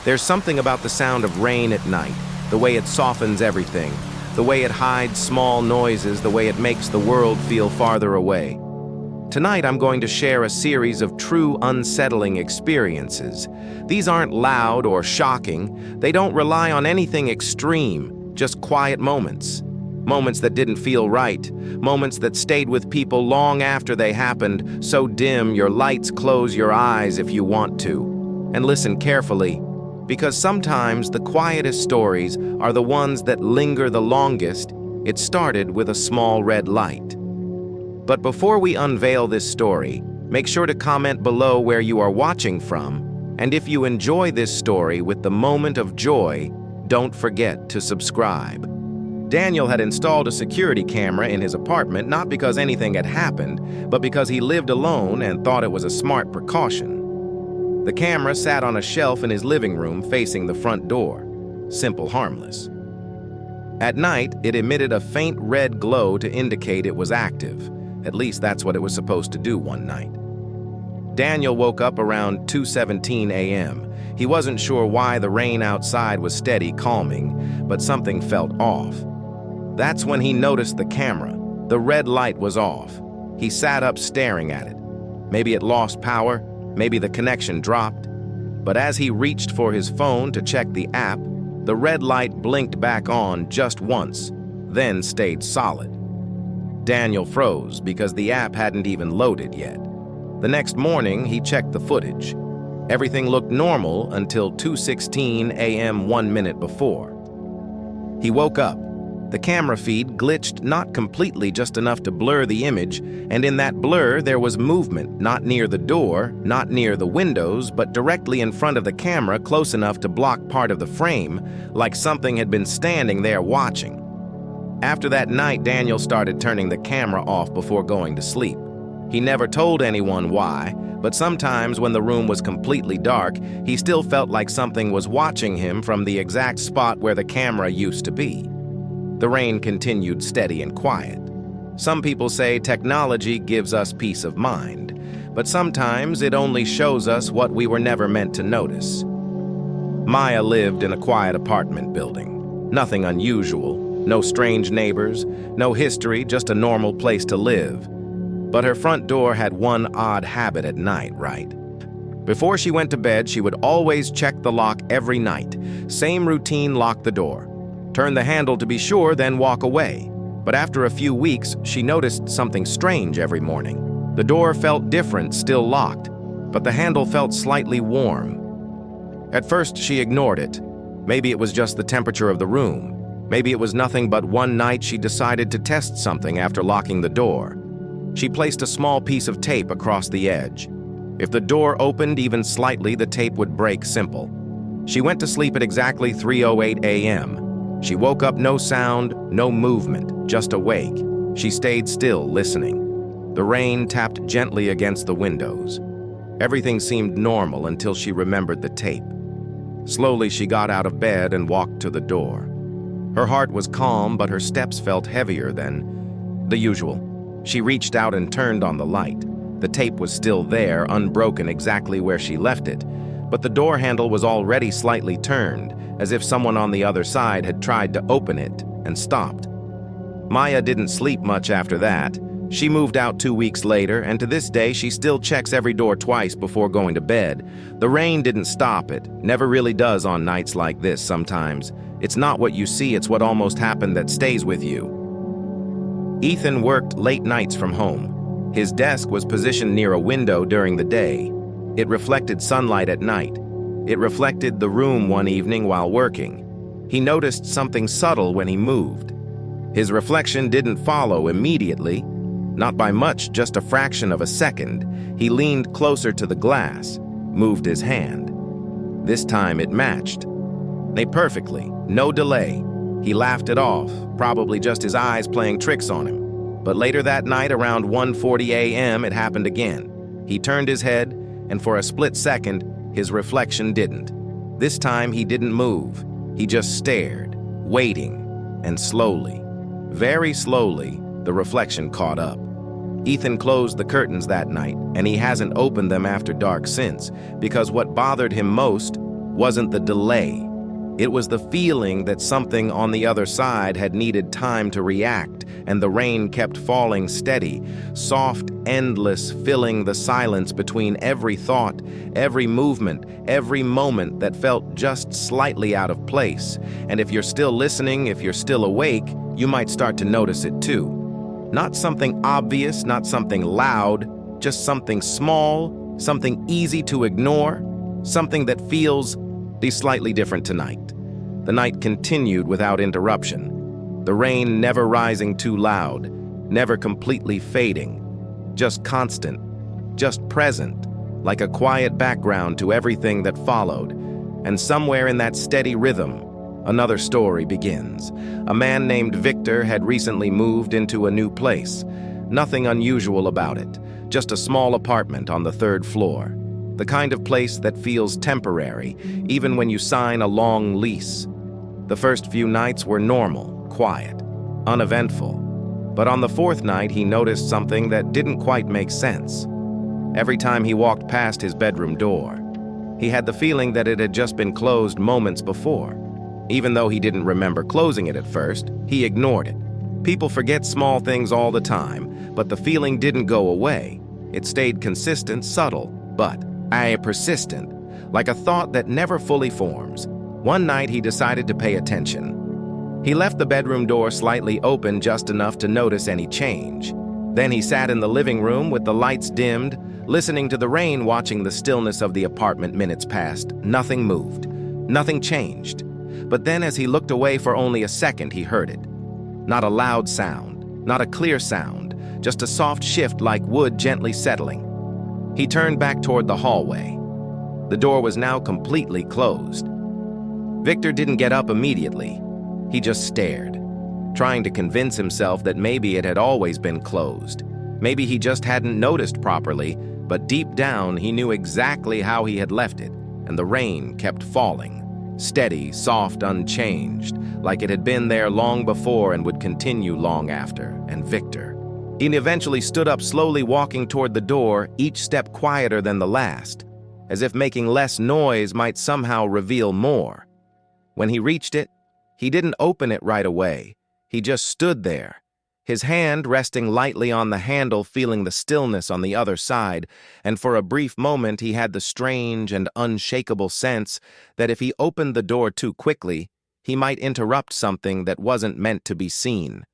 There's something about the sound of rain at night, the way it softens everything, the way it hides small noises, the way it makes the world feel farther away. Tonight, I'm going to share a series of true unsettling experiences. These aren't loud or shocking. They don't rely on anything extreme, just quiet moments. Moments that didn't feel right. Moments that stayed with people long after they happened, so dim your lights close your eyes if you want to. And listen carefully, because sometimes the quietest stories are the ones that linger the longest. It started with a small red light. But before we unveil this story, make sure to comment below where you are watching from, and if you enjoy this story with the moment of joy, don't forget to subscribe. Daniel had installed a security camera in his apartment not because anything had happened, but because he lived alone and thought it was a smart precaution. The camera sat on a shelf in his living room facing the front door. Simple, harmless. At night, it emitted a faint red glow to indicate it was active. At least that's what it was supposed to do one night. Daniel woke up around 2:17 a.m. He wasn't sure why the rain outside was steady, calming, but something felt off. That's when he noticed the camera. The red light was off. He sat up staring at it. Maybe it lost power, maybe the connection dropped. But as he reached for his phone to check the app, the red light blinked back on just once, then stayed solid. Daniel froze because the app hadn't even loaded yet. The next morning, he checked the footage. Everything looked normal until 2:16 a.m. 1 minute before. He woke up. The camera feed glitched not completely, just enough to blur the image, and in that blur there was movement, not near the door, not near the windows, but directly in front of the camera, close enough to block part of the frame, like something had been standing there watching. After that night, Daniel started turning the camera off before going to sleep. He never told anyone why, but sometimes when the room was completely dark, he still felt like something was watching him from the exact spot where the camera used to be. The rain continued steady and quiet. Some people say technology gives us peace of mind, but sometimes it only shows us what we were never meant to notice. Maya lived in a quiet apartment building. Nothing unusual, no strange neighbors, no history, just a normal place to live. But her front door had one odd habit at night, right? Before she went to bed, she would always check the lock every night. Same routine, lock the door. Turn the handle to be sure, then walk away. But after a few weeks, she noticed something strange every morning. The door felt different, still locked, but the handle felt slightly warm. At first, she ignored it. Maybe it was just the temperature of the room. Maybe it was nothing, but one night she decided to test something after locking the door. She placed a small piece of tape across the edge. If the door opened even slightly, the tape would break. Simple. She went to sleep at exactly 3:08 a.m. She woke up, no sound, no movement, just awake. She stayed still, listening. The rain tapped gently against the windows. Everything seemed normal until she remembered the tape. Slowly, she got out of bed and walked to the door. Her heart was calm, but her steps felt heavier than the usual. She reached out and turned on the light. The tape was still there, unbroken exactly where she left it, but the door handle was already slightly turned, as if someone on the other side had tried to open it and stopped. Maya didn't sleep much after that. She moved out 2 weeks later, and to this day she still checks every door twice before going to bed. The rain didn't stop it, never really does on nights like this sometimes. It's not what you see, it's what almost happened that stays with you. Ethan worked late nights from home. His desk was positioned near a window during the day. It reflected sunlight at night. It reflected the room one evening while working. He noticed something subtle when he moved. His reflection didn't follow immediately, not by much, just a fraction of a second. He leaned closer to the glass, moved his hand. This time it matched. They perfectly, no delay. He laughed it off, probably just his eyes playing tricks on him. But later that night, around 1:40 a.m., it happened again. He turned his head, and for a split second, his reflection didn't. This time, he didn't move. He just stared, waiting, and slowly, very slowly, the reflection caught up. Ethan closed the curtains that night, and he hasn't opened them after dark since, because what bothered him most wasn't the delay. It was the feeling that something on the other side had needed time to react, and the rain kept falling steady, soft, endless, filling the silence between every thought, every movement, every moment that felt just slightly out of place. And if you're still listening, if you're still awake, you might start to notice it too. Not something obvious, not something loud, just something small, something easy to ignore, something that feels slightly different tonight. The night continued without interruption, the rain never rising too loud, never completely fading, just constant, just present, like a quiet background to everything that followed. And somewhere in that steady rhythm, another story begins. A man named Victor had recently moved into a new place. Nothing unusual about it, just a small apartment on the 3rd floor. The kind of place that feels temporary, even when you sign a long lease. The first few nights were normal, quiet, uneventful. But on the 4th night, he noticed something that didn't quite make sense. Every time he walked past his bedroom door, he had the feeling that it had just been closed moments before. Even though he didn't remember closing it at first, he ignored it. People forget small things all the time, but the feeling didn't go away. It stayed consistent, subtle, but persistent, like a thought that never fully forms. One night he decided to pay attention. He left the bedroom door slightly open just enough to notice any change. Then he sat in the living room with the lights dimmed, listening to the rain, watching the stillness of the apartment. Minutes passed. Nothing moved. Nothing changed. But then as he looked away for only a second, he heard it. Not a loud sound, not a clear sound, just a soft shift like wood gently settling. He turned back toward the hallway. The door was now completely closed. Victor didn't get up immediately. He just stared, trying to convince himself that maybe it had always been closed. Maybe he just hadn't noticed properly, but deep down he knew exactly how he had left it, and the rain kept falling. Steady, soft, unchanged, like it had been there long before and would continue long after. And Victor, he eventually stood up, slowly walking toward the door, each step quieter than the last, as if making less noise might somehow reveal more. When he reached it, he didn't open it right away. He just stood there, his hand resting lightly on the handle, feeling the stillness on the other side, and for a brief moment he had the strange and unshakable sense that if he opened the door too quickly, he might interrupt something that wasn't meant to be seen.